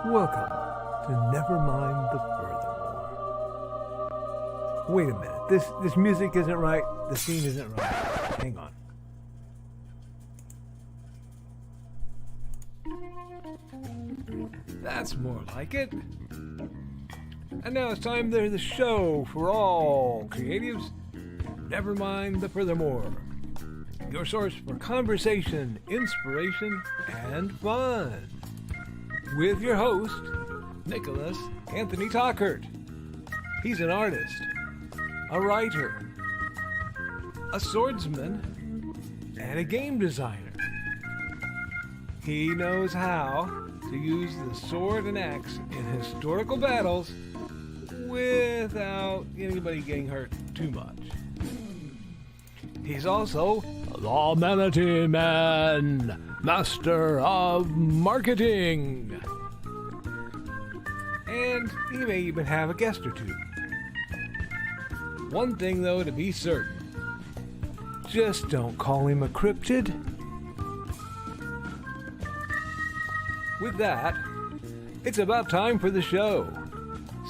Welcome to Nevermind the Furthermore. Wait a minute, this music isn't right, the scene isn't right. Hang on. That's more like it. And now it's time for the show for all creatives. Nevermind the Furthermore. Your source for conversation, inspiration, and fun. With your host, Nicholas Anthony Tockert. He's an artist, a writer, a swordsman, and a game designer. He knows how to use the sword and axe in historical battles without anybody getting hurt too much. He's also the Manatee Man, master of marketing. And he may even have a guest or two. One thing, though, to be certain. Just don't call him a cryptid. With that, it's about time for the show.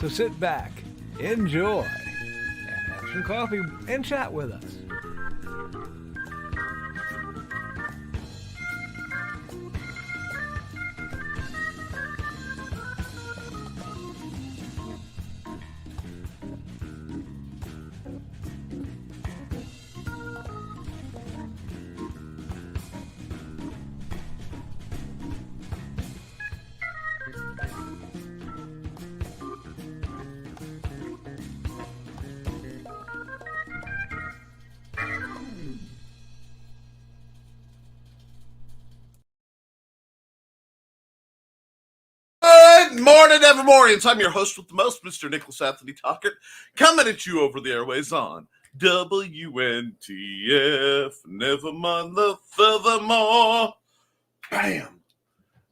So sit back, enjoy, and have some coffee and chat with us. Good morning, Evermorians. I'm your host with the most, Mr. Nicholas Anthony Tockert, coming at you over the airways on WNTF. Nevermind the Furthermore. Bam.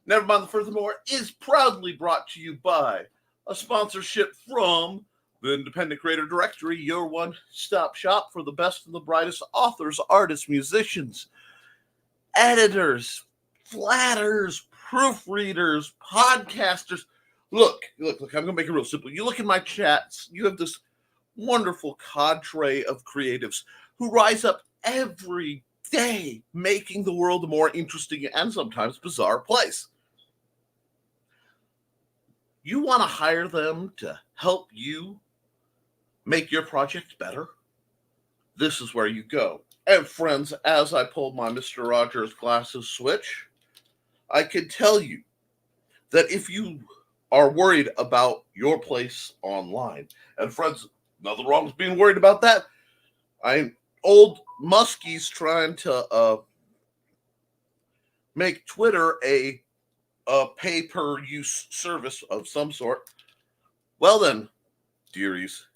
Nevermind the Furthermore is proudly brought to you by a sponsorship from the Independent Creator Directory, your one-stop shop for the best and the brightest authors, artists, musicians, editors, flatters, proofreaders, podcasters. Look, I'm going to make it real simple. You look in my chats, you have this wonderful cadre of creatives who rise up every day making the world a more interesting and sometimes bizarre place. You want to hire them to help you make your project better? This is where you go. And friends, as I pulled my Mr. Rogers glasses switch, I can tell you that if you are worried about your place online, and friends, nothing wrong with being worried about that. I'm old Muskie's trying to make Twitter a pay-per-use service of some sort. Well then, dearies,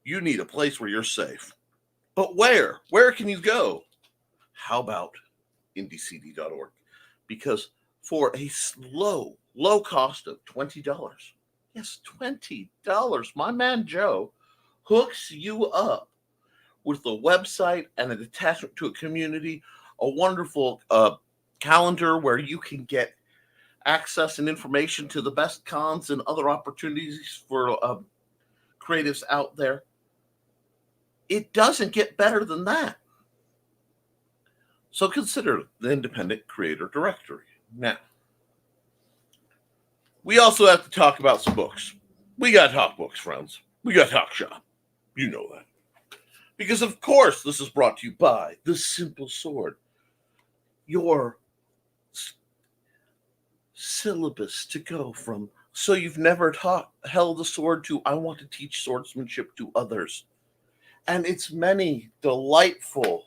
you need a place where you're safe. But where? Where can you go? How about indiecd.org? Because for a low cost of $20, yes, $20, my man Joe hooks you up with a website and an attachment to a community, a wonderful calendar where you can get access and information to the best cons and other opportunities for creatives out there. It doesn't get better than that. So consider the Independent Creator Directory. Now, we also have to talk about some books. We got to talk books, friends. We got to talk shop. You know that. Because, of course, this is brought to you by The Simple Sword. Your syllabus to go from so you've never held a sword to I want to teach swordsmanship to others. And its many delightful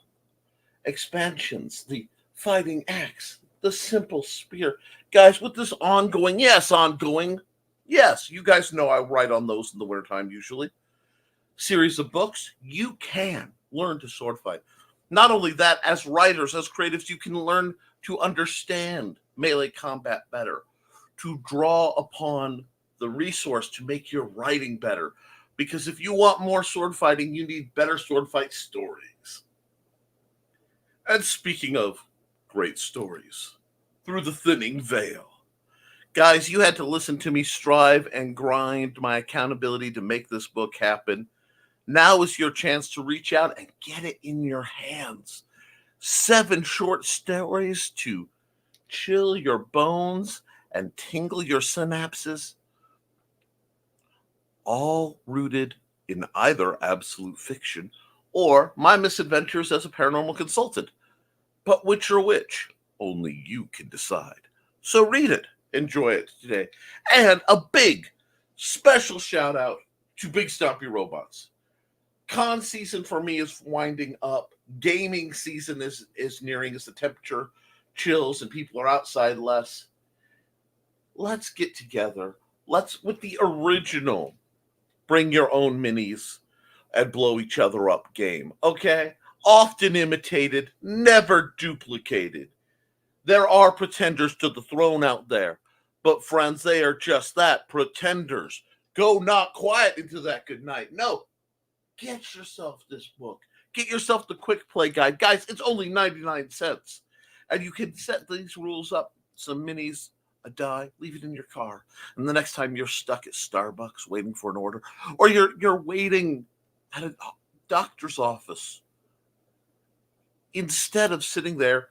expansions. The fighting axe. The simple spear. Guys, with this ongoing, yes, you guys know I write on those in the wintertime usually, series of books, you can learn to sword fight. Not only that, as writers, as creatives, you can learn to understand melee combat better, to draw upon the resource to make your writing better. Because if you want more sword fighting, you need better sword fight stories. And speaking of great stories, through the thinning veil Guys, you had to listen to me strive and grind my accountability to make this book happen. Now is your chance to reach out and get it in your hands. 7 short stories to chill your bones and tingle your synapses, all rooted in either absolute fiction or my misadventures as a paranormal consultant. But which are which? Only you can decide. So read it, enjoy it today. And a big special shout out to Big Stompy Robots. Con season for me is winding up. Gaming season is nearing as the temperature chills and people are outside less. Let's get together. Let's, with the original bring your own minis and blow each other up game. Okay? Often imitated, never duplicated. There are pretenders to the throne out there. But friends, they are just that, pretenders. Go not quiet into that good night. No, get yourself this book. Get yourself the quick play guide. Guys, it's only 99 cents. And you can set these rules up, some minis, a die, leave it in your car. And the next time you're stuck at Starbucks waiting for an order, or you're waiting at a doctor's office, instead of sitting there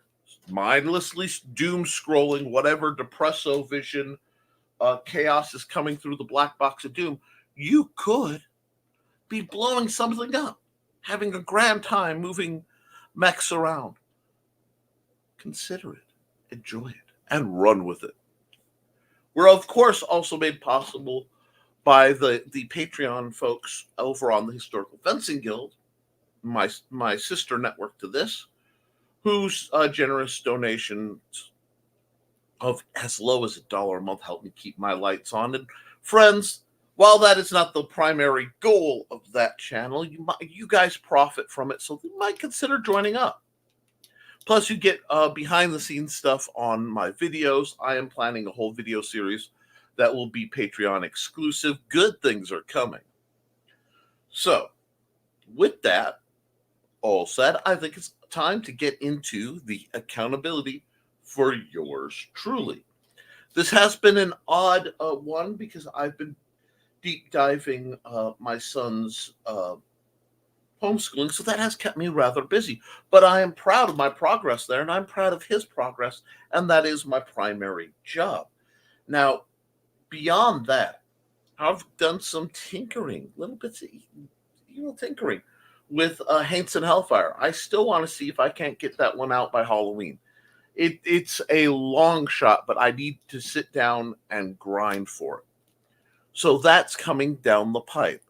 mindlessly doom scrolling whatever depresso vision chaos is coming through the black box of doom, you could be blowing something up, having a grand time moving mechs around. Consider it, enjoy it, and run with it. We're, of course, also made possible by the Patreon folks over on the Historical Fencing Guild, my sister network to this, whose generous donations of as low as $1 a month help me keep my lights on. And friends, while that is not the primary goal of that channel, you guys profit from it, so you might consider joining up. Plus, you get behind-the-scenes stuff on my videos. I am planning a whole video series that will be Patreon exclusive. Good things are coming. So, with that all said, I think it's time to get into the accountability for yours truly. This has been an odd one because I've been deep diving my son's homeschooling, so that has kept me rather busy. But I am proud of my progress there, and I'm proud of his progress, and that is my primary job. Now, beyond that, I've done some tinkering, little bits of tinkering with Haints and Hellfire. I still want to see if I can't get that one out by Halloween. It's a long shot, but I need to sit down and grind for it. So that's coming down the pipe.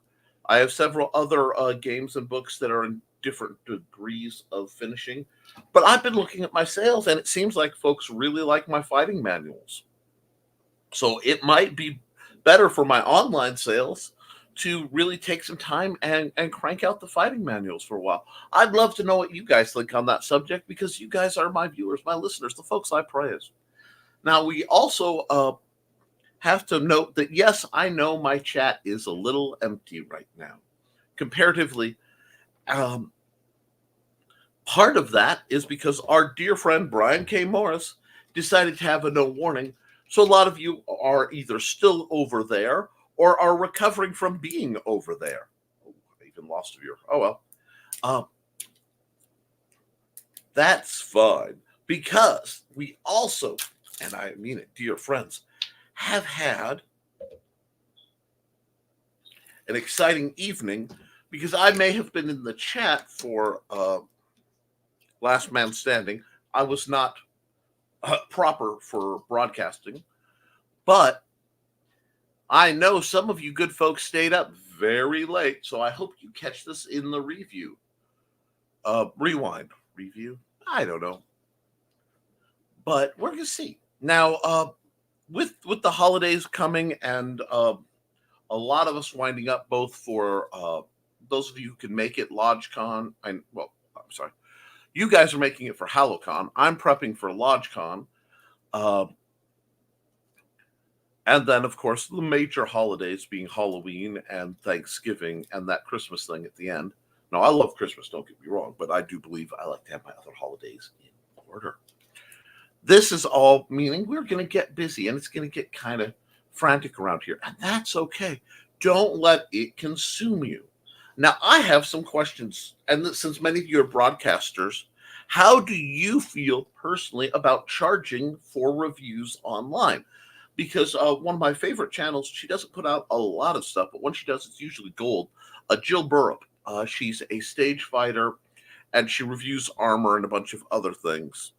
I have several other games and books that are in different degrees of finishing, but I've been looking at my sales, and it seems like folks really like my fighting manuals. So it might be better for my online sales to really take some time and crank out the fighting manuals for a while. I'd love to know what you guys think on that subject, because you guys are my viewers, my listeners, the folks I praise. Now, we also have to note that, yes, I know my chat is a little empty right now. Comparatively, part of that is because our dear friend Brian K. Morris decided to have a no warning. So a lot of you are either still over there or are recovering from being over there. Oh, I even lost a viewer. Oh, well. That's fine, because we also, and I mean it, dear friends, have had an exciting evening, because I may have been in the chat for Last Man Standing. I was not proper for broadcasting, but I know some of you good folks stayed up very late, so I hope you catch this in the review. Rewind. Review? I don't know. But we're going to see. Now, with the holidays coming and a lot of us winding up, both for those of you who can make it, LodgeCon, you guys are making it for HalloCon. I'm prepping for LodgeCon. And then, of course, the major holidays being Halloween and Thanksgiving and that Christmas thing at the end. Now, I love Christmas, don't get me wrong, but I do believe I like to have my other holidays in order. This is all meaning we're going to get busy and it's going to get kind of frantic around here. And that's okay. Don't let it consume you. Now, I have some questions. And since many of you are broadcasters, how do you feel personally about charging for reviews online? Because one of my favorite channels, she doesn't put out a lot of stuff, but when she does, it's usually gold. Jill Burrup. She's a stage fighter and she reviews armor and a bunch of other things.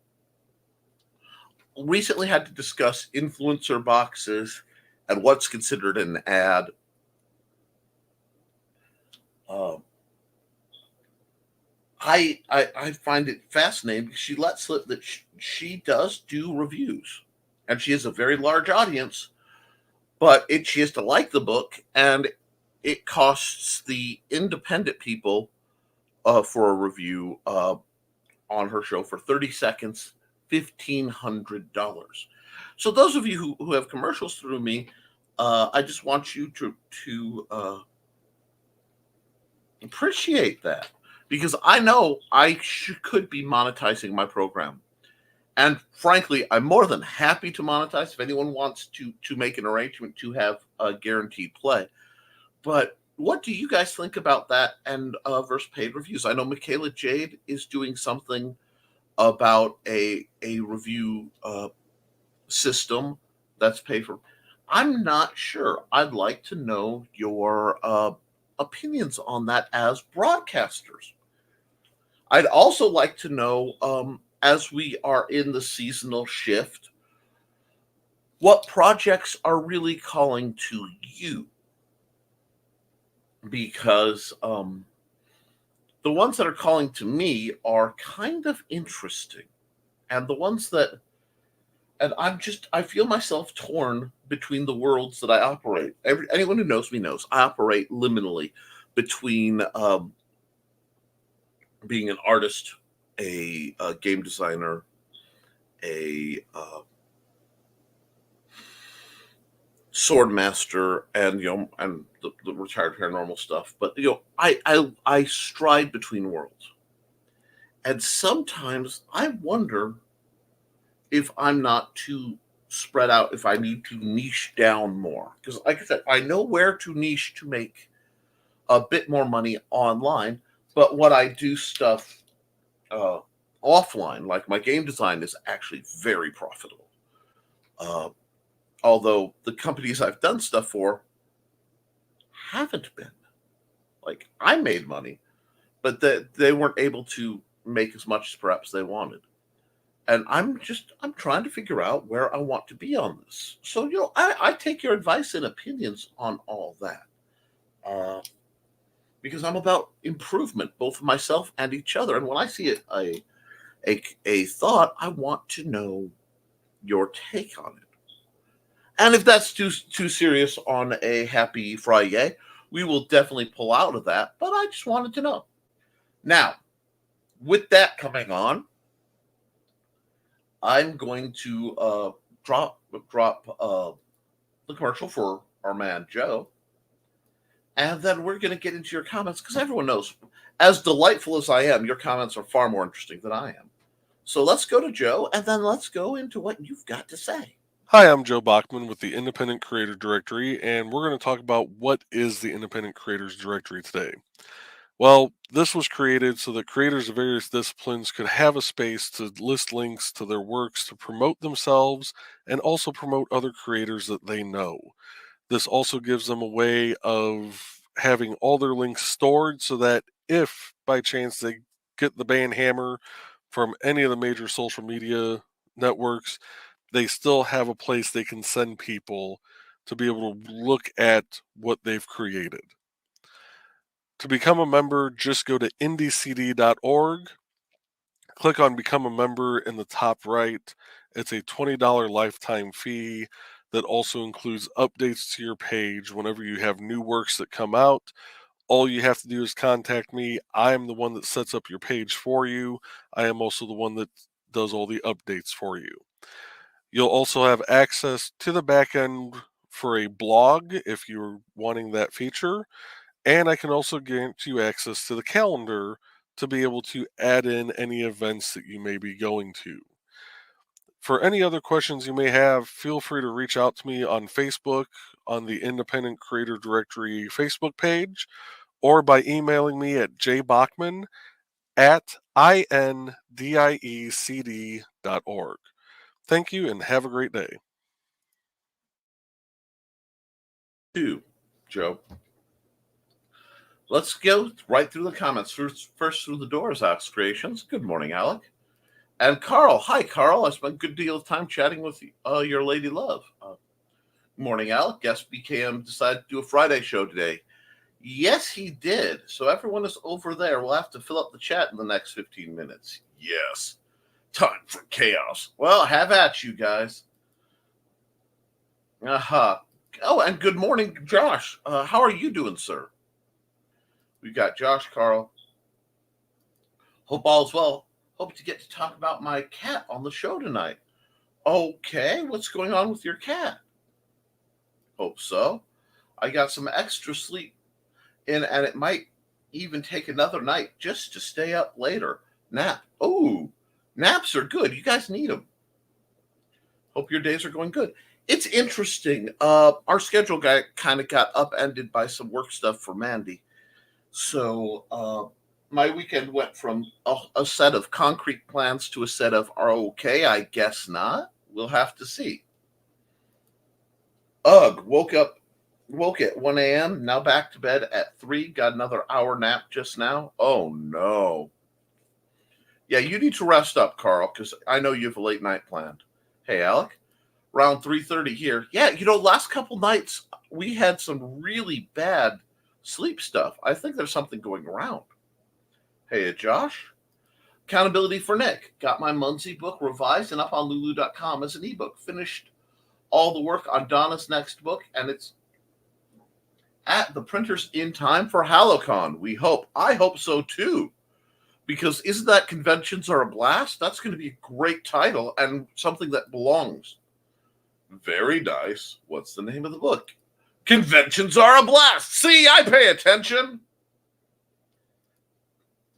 Recently had to discuss influencer boxes and what's considered an ad. Um, I find it fascinating because she lets slip that she does do reviews, and she has a very large audience. But she has to like the book, and it costs the independent people for a review on her show for 30 seconds, $1,500. So those of you who have commercials through me, I just want you to appreciate that, because I know could be monetizing my program, and frankly, I'm more than happy to monetize if anyone wants to make an arrangement to have a guaranteed play. But what do you guys think about that and versus paid reviews? I know Michaela Jade is doing something about a review system that's paid for. I'm not sure. I'd like to know your opinions on that as broadcasters. I'd also like to know, as we are in the seasonal shift, what projects are really calling to you, because the ones that are calling to me are kind of interesting, and the ones that, and I feel myself torn between the worlds that I operate. Anyone who knows me knows I operate liminally between being an artist, a game designer, a sword master, and and the retired paranormal stuff. But I stride between worlds, and sometimes I wonder if I'm not too spread out, if I need to niche down more, because like I said, I know where to niche to make a bit more money online. But what I do stuff uh, offline, like my game design, is actually very profitable. Uh, Although the companies I've done stuff for haven't been. Like, I made money, but they weren't able to make as much as perhaps they wanted. And I'm trying to figure out where I want to be on this. So I take your advice and opinions on all that, uh, because I'm about improvement, both of myself and each other. And when I see a thought, I want to know your take on it. And if that's too serious on a happy Friday, we will definitely pull out of that. But I just wanted to know. Now, with that coming on, I'm going to drop the commercial for our man Joe, and then we're going to get into your comments, because everyone knows, as delightful as I am, your comments are far more interesting than I am. So let's go to Joe, and then let's go into what you've got to say. Hi, I'm Joe Bachman with the Independent Creator Directory, and we're going to talk about what is the Independent Creators Directory today. Well, this was created so that creators of various disciplines could have a space to list links to their works to promote themselves and also promote other creators that they know. This also gives them a way of having all their links stored so that if by chance they get the ban hammer from any of the major social media networks, they still have a place they can send people to be able to look at what they've created. To become a member, just go to indiecd.org, click on Become a Member in the top right. It's a $20 lifetime fee that also includes updates to your page whenever you have new works that come out. All you have to do is contact me. I am the one that sets up your page for you. I am also the one that does all the updates for you. You'll also have access to the back end for a blog if you're wanting that feature. And I can also grant you access to the calendar to be able to add in any events that you may be going to. For any other questions you may have, feel free to reach out to me on Facebook, on the Independent Creator Directory Facebook page, or by emailing me at jbachman@indiecd.org. Thank you and have a great day. Two, Joe. Let's go right through the comments. First through the doors, Alex Creations. Good morning, Alec. And Carl. Hi, Carl. I spent a good deal of time chatting with your lady love. Morning, Alec. Guess BKM decided to do a Friday show today. Yes, he did. So everyone is over there. We'll have to fill up the chat in the next 15 minutes. Yes. Time for chaos. Well, have at you guys. Uh-huh. Oh, and good morning, Josh. How are you doing, sir? We've got Josh, Carl. Hope all is well. Hope to get to talk about my cat on the show tonight. Okay, what's going on with your cat? Hope so. I got some extra sleep in, and it might even take another night just to stay up later. Nap. Oh, naps are good. You guys need them. Hope your days are going good. It's interesting. Our schedule kind of got upended by some work stuff for Mandy. So my weekend went from a set of concrete plans to a set of okay, I guess not. We'll have to see. Woke at 1 a.m., now back to bed at 3, got another hour nap just now. Oh, no. Yeah, you need to rest up, Carl, because I know you have a late night planned. Hey, Alec, around 3:30 here. Yeah, last couple nights, we had some really bad sleep stuff. I think there's something going around. Hey, Josh. Accountability for Nick. Got my Muncie book revised and up on lulu.com as an ebook. Finished all the work on Donna's next book, and it's at the printers in time for HalloCon. We hope. I hope so, too. Because isn't that Conventions Are a Blast? That's going to be a great title and something that belongs. Very nice. What's the name of the book? Conventions Are a Blast. See, I pay attention.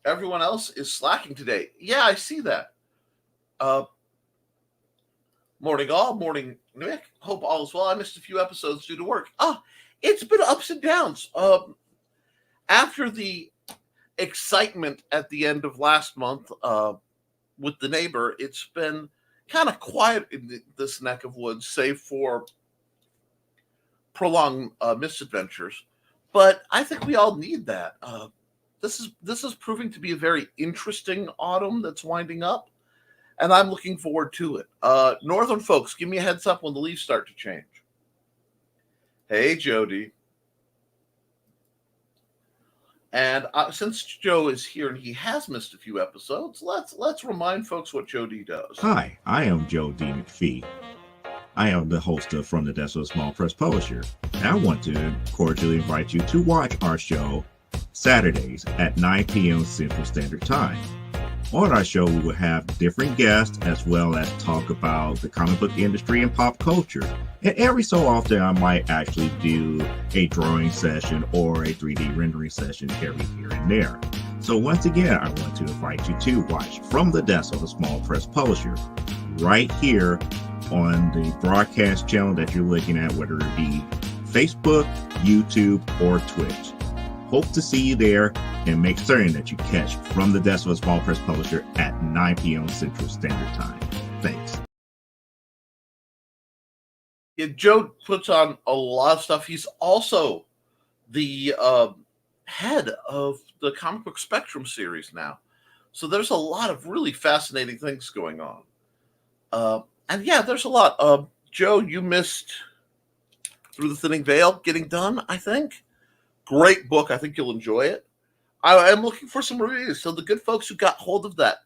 Everyone else is slacking today. Yeah, I see that. Morning all. Morning, Nick. Hope all is well. I missed a few episodes due to work. It's been ups and downs. After the excitement at the end of last month with the neighbor, it's been kind of quiet in this neck of woods, save for prolonged misadventures. But I think we all need that. This is proving to be a very interesting autumn that's winding up, and I'm looking forward to it. Northern folks, give me a heads up when the leaves start to change. Hey, Jody. And since Joe is here and he has missed a few episodes, let's remind folks what Jody does. Hi, I am Joe D. McPhee. I am the host of From the Desk of a Small Press Publisher. And I want to cordially invite you to watch our show Saturdays at 9 p.m. Central Standard Time. On our show, we will have different guests as well as talk about the comic book industry and pop culture. And every so often, I might actually do a drawing session or a 3D rendering session every here and there. So once again, I want to invite you to watch From the Desk of a Small Press Publisher right here on the broadcast channel that you're looking at, whether it be Facebook, YouTube, or Twitch. Hope to see you there, and make certain that you catch From the Desk of a Small Press Publisher at 9 p.m. Central Standard Time. Thanks. Yeah, Joe puts on a lot of stuff. He's also the head of the Comic Book Spectrum series now. So there's a lot of really fascinating things going on. And yeah, there's a lot. Joe, you missed Through the Thinning Veil getting done, I think. Great book. I think you'll enjoy it. I am looking for some reviews. So the good folks who got hold of that,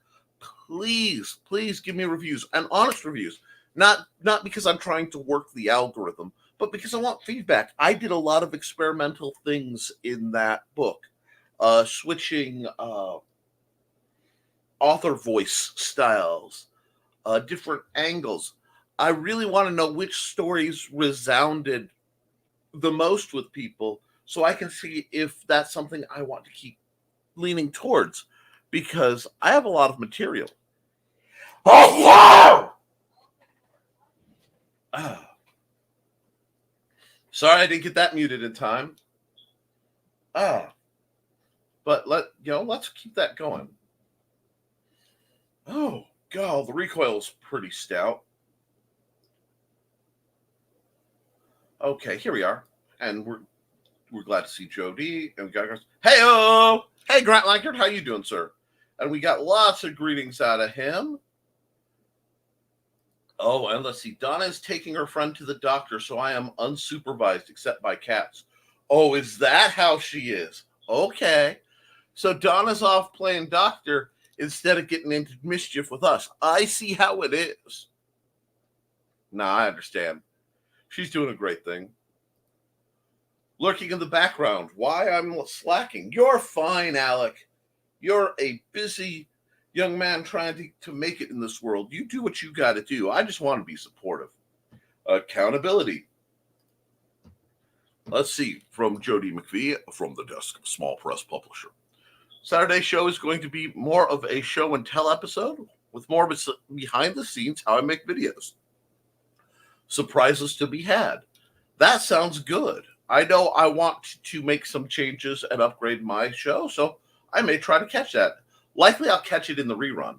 please give me reviews, and honest reviews. Not because I'm trying to work the algorithm, but because I want feedback. I did a lot of experimental things in that book, switching author voice styles, different angles. I really want to know which stories resounded the most with people, so I can see if that's something I want to keep leaning towards, because I have a lot of material. Ah, sorry I didn't get that muted in time. But let's keep that going. Oh God, the recoil's pretty stout. Okay, here we are, and we're glad to see Joe D. And we got hey Grant Lankard, how you doing, sir? And we got lots of greetings out of him. Oh, and let's see. Donna is taking her friend to the doctor, so I am unsupervised except by cats. Oh, is that how she is? Okay. So Donna's off playing doctor instead of getting into mischief with us. I see how it is. Nah, I understand. She's doing a great thing. Lurking in the background. Why I'm slacking. You're fine, Alec. You're a busy young man trying to make it in this world. You do what you got to do. I just want to be supportive. Accountability. Let's see. From Jody McVie, from the desk of Small Press Publisher. Saturday's show is going to be more of a show and tell episode with more behind the scenes how I make videos. Surprises to be had. That sounds good. I know I want to make some changes and upgrade my show, so I may try to catch that. Likely I'll catch it in the rerun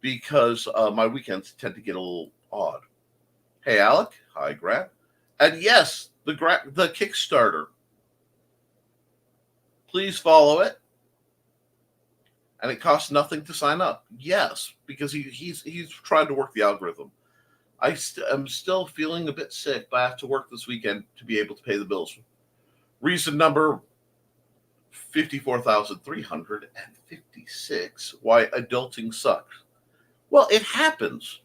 because my weekends tend to get a little odd. Hey, Alec. Hi, Grant. And yes, the Kickstarter. Please follow it. And it costs nothing to sign up. Yes, because he's trying to work the algorithm. I'm still feeling a bit sick, but I have to work this weekend to be able to pay the bills. Reason number 54,356. Why adulting sucks. Well, it happens.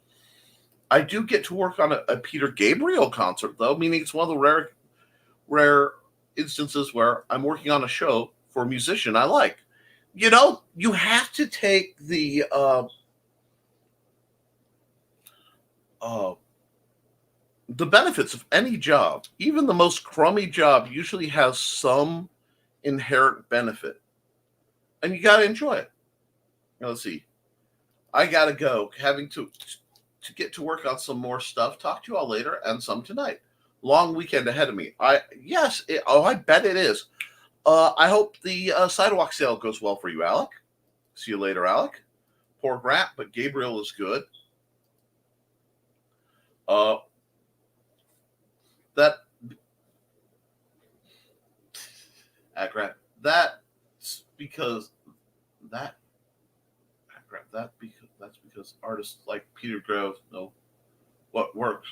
I do get to work on a Peter Gabriel concert, though, meaning it's one of the rare instances where I'm working on a show for a musician I like. You know, you have to take the benefits of any job. Even the most crummy job usually has some inherent benefit, and you got to enjoy it. Now, let's see. I got to go. Having to get to work on some more stuff. Talk to you all later, and some tonight. Long weekend ahead of me. I bet it is. I hope the sidewalk sale goes well for you, Alec. See you later, Alec. Poor Grant, but Gabriel is good. Grant, that's because artists like Peter Grove know what works.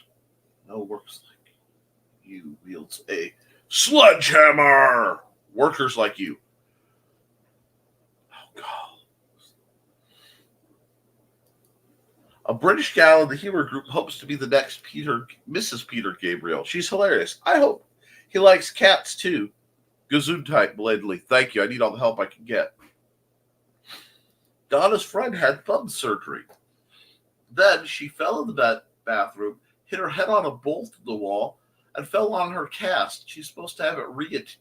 No works like you wields a sledgehammer. Workers like you. Oh, God. A British gal in the humor group hopes to be the next Mrs. Peter Gabriel. She's hilarious. I hope he likes cats, too. Gesundheit, belatedly. Thank you. I need all the help I can get. Donna's friend had thumb surgery. Then she fell in the bathroom, hit her head on a bolt in the wall, and fell on her cast. She's supposed to have it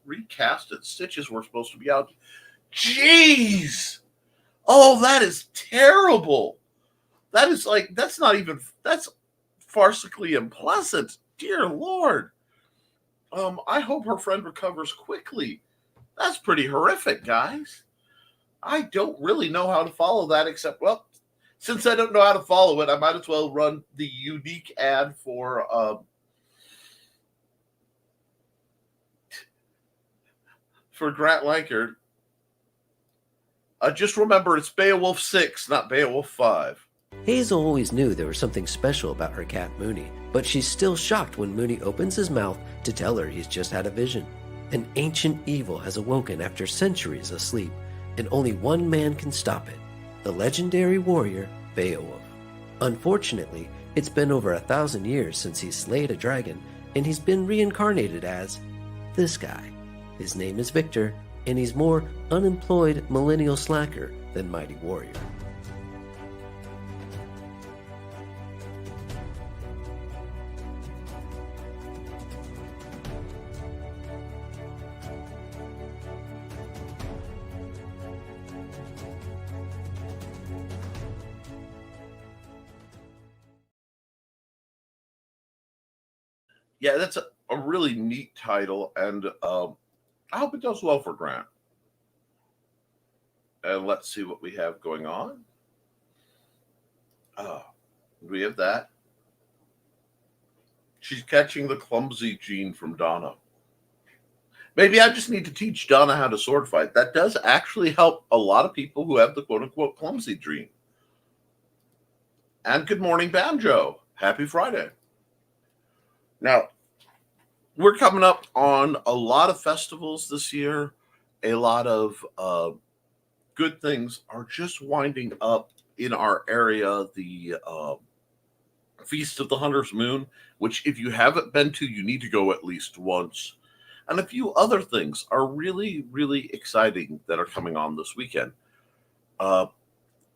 recasted. Stitches were supposed to be out. Jeez! Oh, that is terrible. That's farcically unpleasant. Dear Lord. I hope her friend recovers quickly. That's pretty horrific, guys. I don't really know how to follow that except, well, since I don't know how to follow it, I might as well run the unique ad for Grant Lankard. Just remember, it's Beowulf 6, not Beowulf 5. Hazel always knew there was something special about her cat Mooney, but she's still shocked when Mooney opens his mouth to tell her he's just had a vision. An ancient evil has awoken after centuries of sleep, and only one man can stop it, the legendary warrior Beowulf. Unfortunately, it's been over 1,000 years since he slayed a dragon, and he's been reincarnated as this guy. His name is Victor, and he's more unemployed millennial slacker than mighty warrior. Yeah, that's a really neat title, and I hope it does well for Grant. And let's see what we have going on. We have that. She's catching the clumsy gene from Donna. Maybe I just need to teach Donna how to sword fight. That does actually help a lot of people who have the quote-unquote clumsy gene. And good morning, Banjo. Happy Friday. Now, we're coming up on a lot of festivals this year. A lot of good things are just winding up in our area. The Feast of the Hunter's Moon, which if you haven't been to, you need to go at least once. And a few other things are really, really exciting that are coming on this weekend.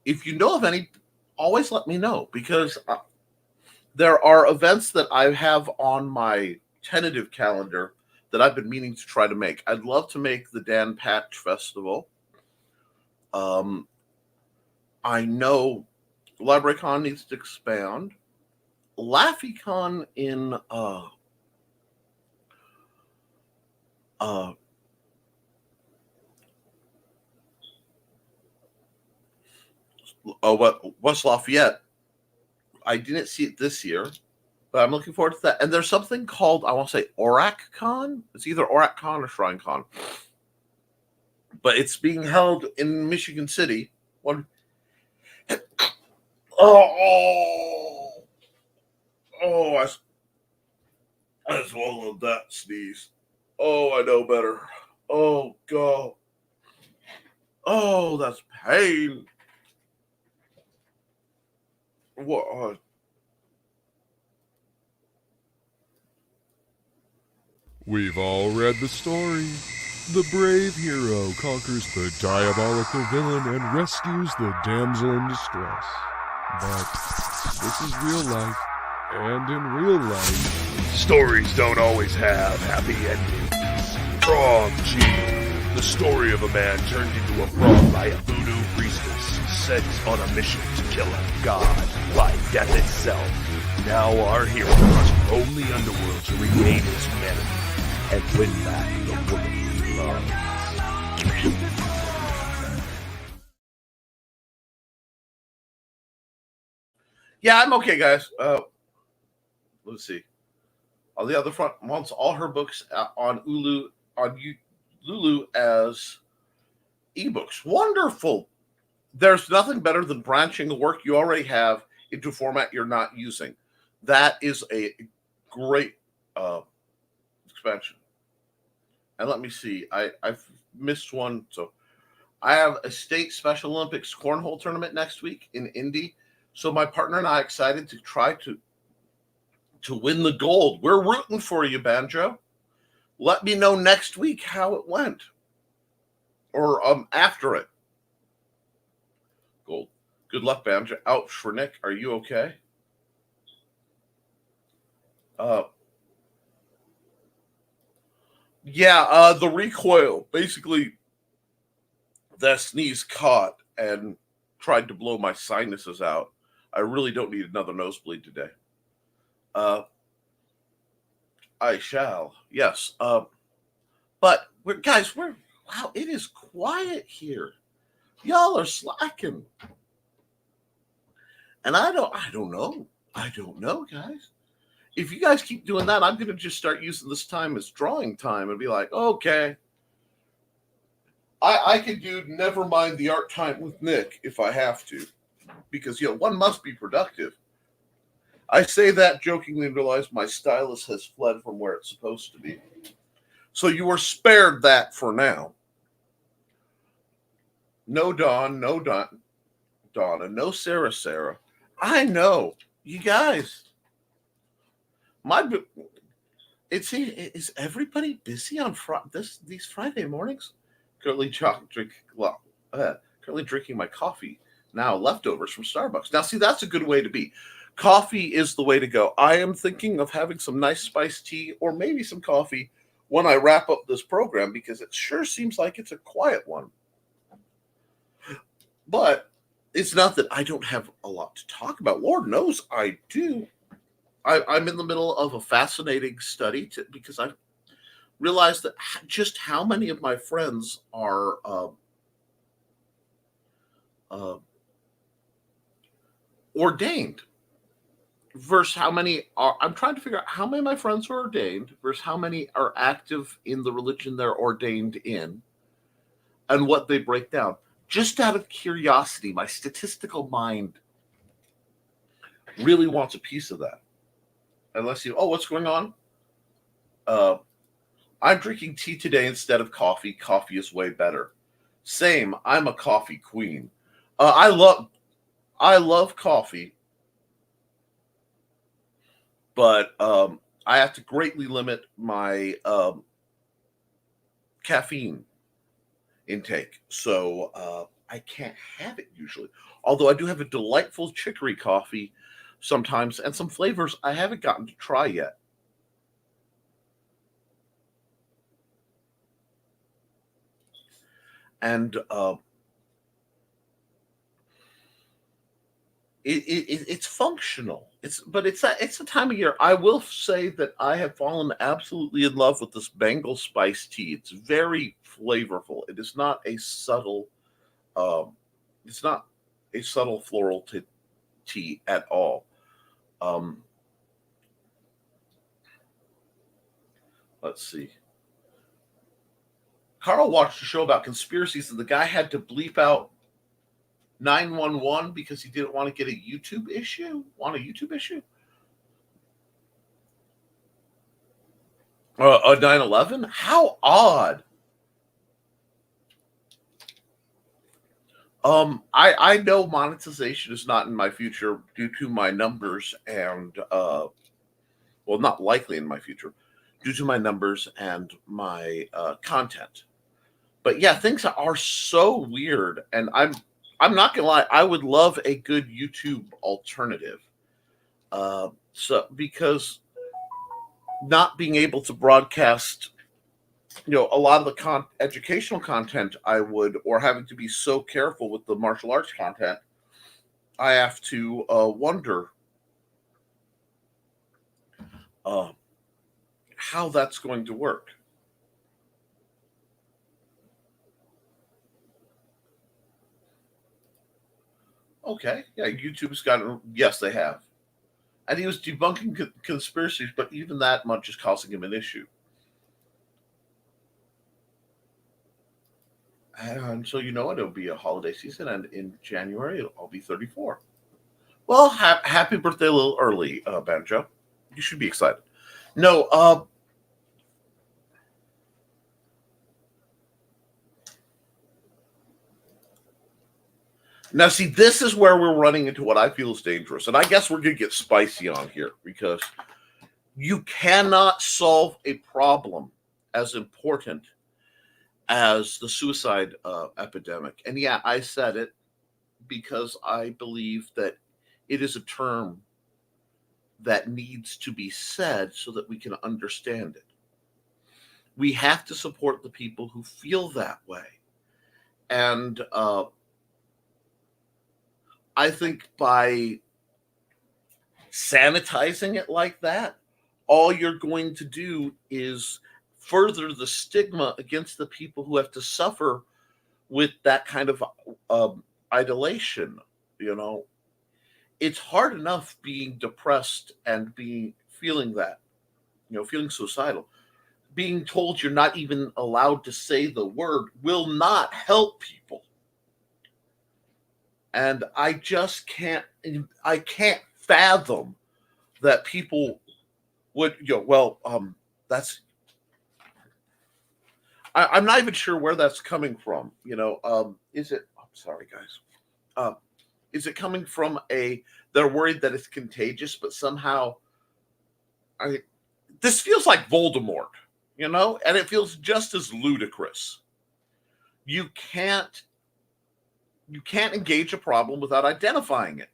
If you know of any, always let me know, because there are events that I have on my tentative calendar that I've been meaning to try to make. I'd love to make the Dan Patch Festival. I know LibraryCon needs to expand. LaffyCon in West Lafayette. I didn't see it this year, but I'm looking forward to that. And there's something called, I want to say, OracCon. It's either OracCon or ShrineCon. But it's being held in Michigan City. I swallowed that sneeze. Oh, I know better. Oh, God. Oh, that's pain. What? We've all read the story. The brave hero conquers the diabolical villain and rescues the damsel in distress. But this is real life, and in real life, stories don't always have happy endings. Frog G, the story of a man turned into a frog by a voodoo priestess sent on a mission to kill a god by death itself. Now our hero must roam the underworld to regain his humanity and win back the woman he loves. Yeah, I'm okay, guys. Let's see. On the other front, wants all her books on Lulu as ebooks. Wonderful. There's nothing better than branching the work you already have into a format you're not using. That is a great expansion. And let me see. I've missed one. So I have a state Special Olympics cornhole tournament next week in Indy. So my partner and I are excited to try to win the gold. We're rooting for you, Banjo. Let me know next week how it went. Or after it. Gold. Good luck, Banjo. Ouch for Nick. Are you okay? The recoil. Basically, that sneeze caught and tried to blow my sinuses out. I really don't need another nosebleed today. I shall. Yes. But wow, it is quiet here. Y'all are slacking. And I don't know, guys. If you guys keep doing that, I'm going to just start using this time as drawing time and be like, okay. I could do Nevermind the Art Time with Nick if I have to. Because, one must be productive. I say that jokingly and realize my stylus has fled from where it's supposed to be. So you are spared that for now. No Dawn, no Donna, no Sarah. I know. You guys. Is everybody busy on these Friday mornings? Currently drinking my coffee. Now leftovers from Starbucks. Now, see, that's a good way to be. Coffee is the way to go. I am thinking of having some nice spiced tea or maybe some coffee when I wrap up this program because it sure seems like it's a quiet one. But it's not that I don't have a lot to talk about. Lord knows I do. I'm in the middle of a fascinating study because I realized that just how many of my friends are uh, ordained versus how many are. I'm trying to figure out how many of my friends are ordained versus how many are active in the religion they're ordained in, and what they break down. Just out of curiosity, my statistical mind really wants a piece of that. Unless you, oh, what's going on? Uh, I'm drinking tea today instead of coffee. Coffee is way better. Same. I'm a coffee queen. I love coffee, but I have to greatly limit my caffeine intake, so I can't have it usually. Although I do have a delightful chicory coffee sometimes, and some flavors I haven't gotten to try yet. And it's functional. It's a time of year. I will say that I have fallen absolutely in love with this Bengal spice tea. It's very flavorful. It is not a subtle. Um, it's not a subtle floral tea at all. Um, let's see. Carl watched a show about conspiracies, and the guy had to bleep out 911 because he didn't want to get a YouTube issue. Want a YouTube issue? A 9/11? How odd. I know monetization is not in my future due to my numbers and well, not likely in my future due to my numbers and my content. But yeah, things are so weird, and I'm not gonna lie. I would love a good YouTube alternative. So because not being able to broadcast, a lot of the educational content I would, or having to be so careful with the martial arts content, I have to wonder uh, how that's going to work. Okay, yeah, YouTube's got, yes, they have. And he was debunking conspiracies, but even that much is causing him an issue. And so, you know what? It'll be a holiday season, and in January, I'll be 34. Well, happy birthday a little early, Banjo. You should be excited. No, now see, this is where we're running into what I feel is dangerous. And I guess we're going to get spicy on here because you cannot solve a problem as important as the suicide epidemic. And yeah, I said it because I believe that it is a term that needs to be said so that we can understand it. We have to support the people who feel that way. And I think by sanitizing it like that, all you're going to do is further the stigma against the people who have to suffer with that kind of idolation. It's hard enough being depressed and feeling that, feeling suicidal. Being told you're not even allowed to say the word will not help people. And I just can't fathom that people would, that's, I'm not even sure where that's coming from. Is it, I'm sorry, guys. Is it coming from they're worried that it's contagious, but somehow, this feels like Voldemort, and it feels just as ludicrous. You can't engage a problem without identifying it.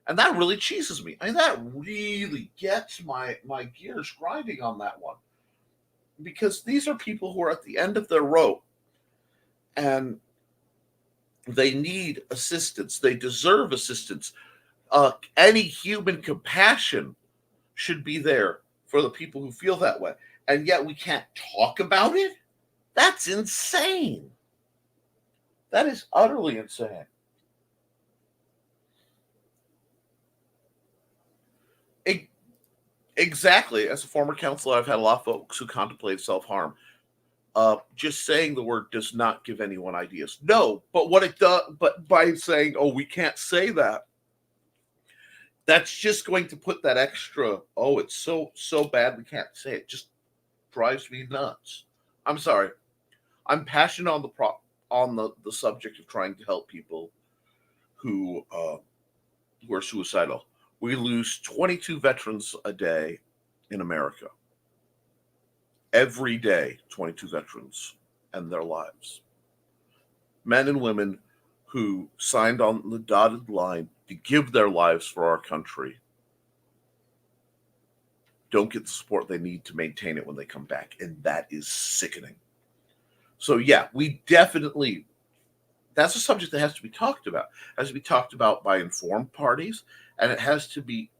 And that really cheeses me. That really gets my gears grinding on that one. Because these are people who are at the end of their rope and they need assistance. They deserve assistance. Any human compassion should be there for the people who feel that way. And yet we can't talk about it? That's insane. That is utterly insane. Exactly. As a former counselor, I've had a lot of folks who contemplate self-harm. Just saying the word does not give anyone ideas. No, but what it does, but by saying, "Oh, we can't say that," that's just going to put that extra. Oh, it's so bad we can't say it. Just drives me nuts. I'm sorry. I'm passionate on the subject of trying to help people who are suicidal. We lose 22 veterans a day in America. Every day, 22 veterans and their lives. Men and women who signed on the dotted line to give their lives for our country don't get the support they need to maintain it when they come back. And that is sickening. So yeah, we definitely, that's a subject that has to be talked about. It has to be talked about by informed parties. And it has to be,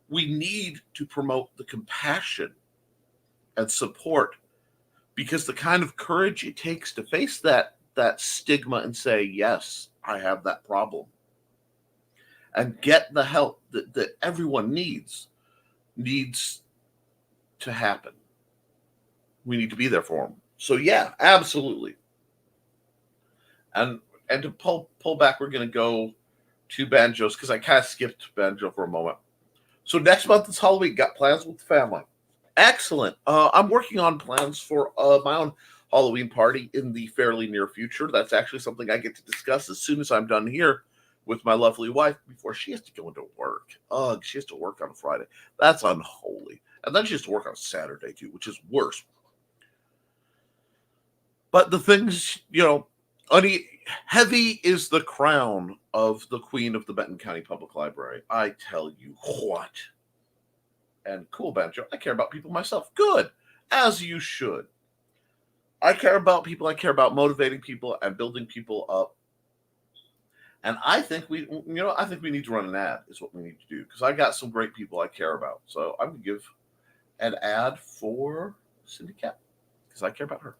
we need to promote the compassion and support, because the kind of courage it takes to face that stigma and say, yes, I have that problem, and get the help that everyone needs to happen. We need to be there for them. So yeah, absolutely. And to pull back, we're going to go to banjos, because I kind of skipped banjo for a moment. So next month is Halloween. Got plans with the family? Excellent. I'm working on plans for my own Halloween party in the fairly near future. That's actually something I get to discuss as soon as I'm done here with my lovely wife before she has to go into work. Ugh, she has to work on a Friday. That's unholy. And then she has to work on Saturday too, which is worse. But the things, heavy is the crown of the queen of the Benton County Public Library. I tell you what. And cool, banjo. I care about people myself. Good, as you should. I care about people. I care about motivating people and building people up. And I think we need to run an ad. Is what we need to do, because I got some great people I care about. So I'm gonna give an ad for Cindy Koepp, because I care about her.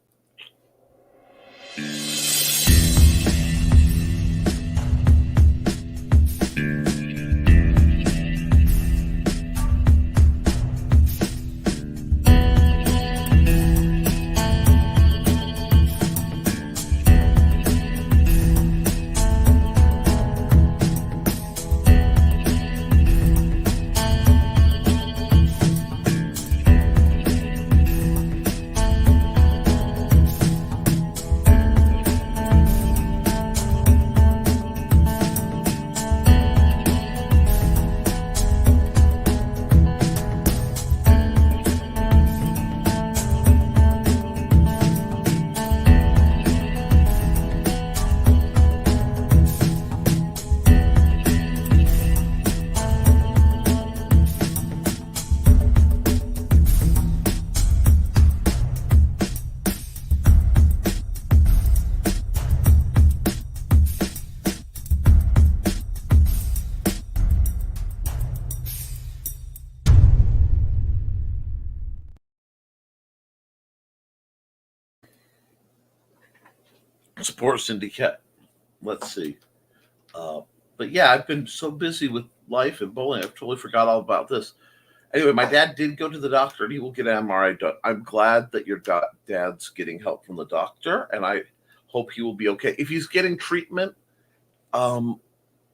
Support Cindy Koepp. Let's see. But yeah, I've been so busy with life and bowling, I've totally forgot all about this. Anyway, my dad did go to the doctor, and he will get an MRI done. I'm glad that your dad's getting help from the doctor, and I hope he will be okay. If he's getting treatment,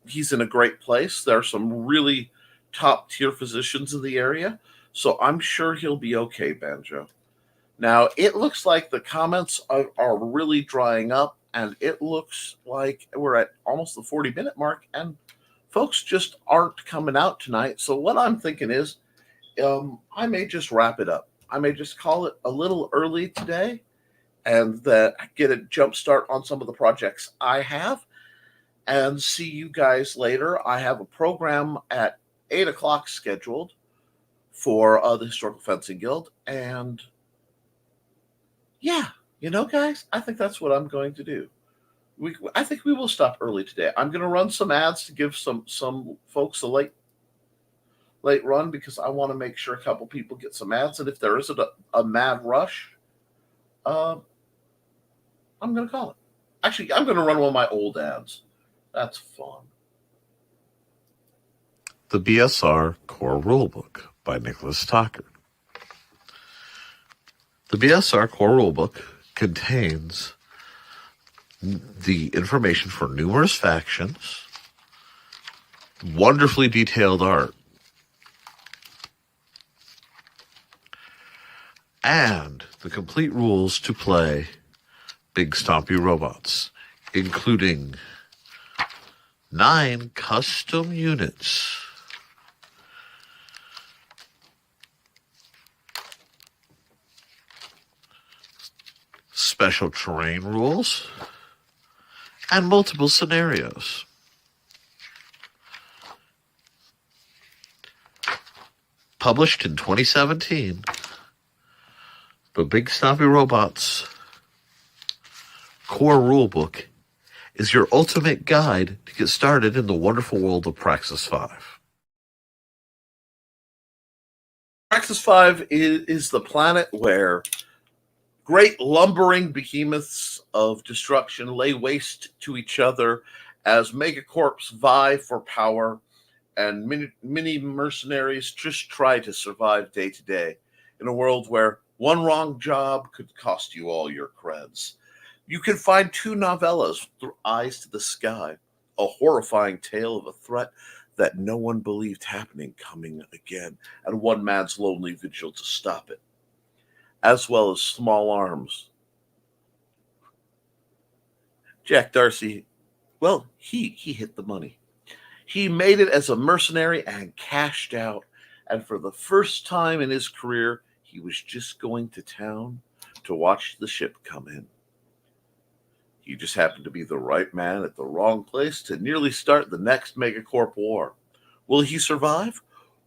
he's in a great place. There are some really top-tier physicians in the area, so I'm sure he'll be okay, Banjo. Now, it looks like the comments are really drying up, and it looks like we're at almost the 40-minute mark, and folks just aren't coming out tonight. So what I'm thinking is, I may just wrap it up. I may just call it a little early today, and get a jump start on some of the projects I have, and see you guys later. I have a program at 8 o'clock scheduled for the Historical Fencing Guild, and yeah, guys, I think that's what I'm going to do. I think we will stop early today. I'm going to run some ads to give some folks a late late run because I want to make sure a couple people get some ads. And if there isn't a mad rush, I'm going to call it. Actually, I'm going to run one of my old ads. That's fun. The BSR Core Rulebook by Nicholas Tockert. The BSR Core Rulebook contains the information for numerous factions, wonderfully detailed art, and the complete rules to play Big Stompy Robots, including 9 custom units, special terrain rules, and multiple scenarios. Published in 2017, the Big Stompy Robots Core Rulebook is your ultimate guide to get started in the wonderful world of Praxis 5. Praxis 5 is the planet where great lumbering behemoths of destruction lay waste to each other as megacorps vie for power, and many mercenaries just try to survive day to day in a world where one wrong job could cost you all your creds. You can find 2 novellas, Eyes to the Sky, a horrifying tale of a threat that no one believed happening coming again, and one man's lonely vigil to stop it, as well as Small Arms. Jack Darcy, well, he hit the money. He made it as a mercenary and cashed out, and for the first time in his career, he was just going to town to watch the ship come in. He just happened to be the right man at the wrong place to nearly start the next megacorp war. Will he survive?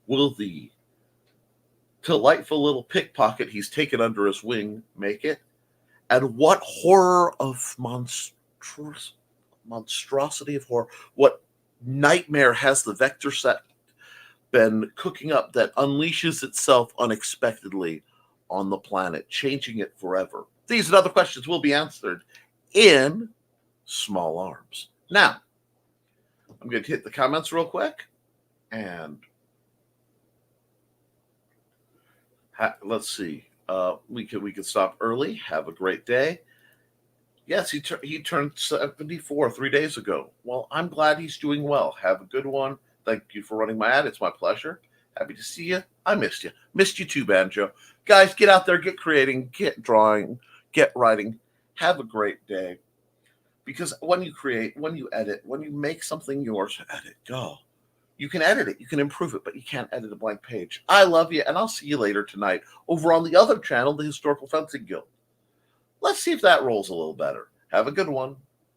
Will the delightful little pickpocket he's taken under his wing make it? And what horror of monstrosity of horror, what nightmare has the vector set been cooking up that unleashes itself unexpectedly on the planet, changing it forever? These and other questions will be answered in Small Arms. Now, I'm going to hit the comments real quick, and let's see. We can stop early. Have a great day. Yes, he turned 74 3 days ago. Well, I'm glad he's doing well. Have a good one. Thank you for running my ad. It's my pleasure. Happy to see you. I missed you. Missed you too, Banjo. Guys, get out there, get creating, get drawing, get writing. Have a great day. Because when you create, when you edit, when you make something yours, edit, go. You can edit it, you can improve it, but you can't edit a blank page. I love you, and I'll see you later tonight over on the other channel, the Historical Fencing Guild. Let's see if that rolls a little better. Have a good one.